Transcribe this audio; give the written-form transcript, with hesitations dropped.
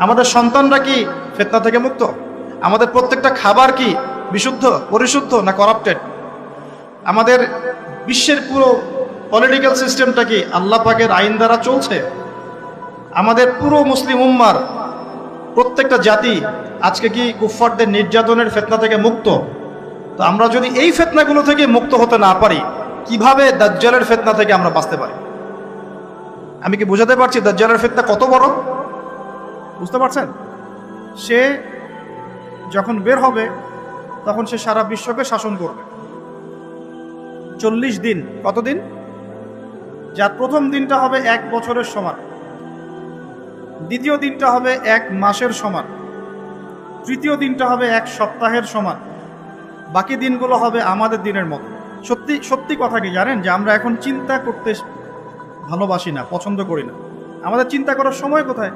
আমাদের সন্তানরা কি ফিতনা থেকে মুক্ত? আমাদের প্রত্যেকটা খাবার কি বিশুদ্ধ, পরিশুদ্ধ না করাপ্টেড? আমাদের বিশ্বের পুরো পলিটিক্যাল সিস্টেমটা কি আল্লাহ পাকের আইন দ্বারা চলছে? আমাদের পুরো মুসলিম উম্মার প্রত্যেকটা জাতি আজকে কি কুফফারদের নির্যাতনের ফিতনা থেকে মুক্ত? তো আমরা যদি এই ফিতনাগুলো থেকে মুক্ত হতে না পারি, কিভাবে দাজ্জালের ফিতনা থেকে আমরা বাঁচতে পারি? আমি কি বোঝাতে পারছি দাজ্জালের ফিতনা কত বড়? বুঝতে পারছেন? সে যখন বের হবে তখন সে সারা বিশ্বকে শাসন করবে 40 দিন। কতদিন? যার প্রথম দিনটা হবে 1 বছরের সমান, দ্বিতীয় দিনটা হবে 1 মাসের সমান, তৃতীয় দিনটা হবে 1 সপ্তাহের সমান, বাকি দিনগুলো হবে আমাদের দিনের মতো। সত্যি সত্যি কথা কি জানেন যে আমরা এখন চিন্তা করতে ভালোবাসি না, পছন্দ করি না। আমাদের চিন্তা করার সময় কোথায়?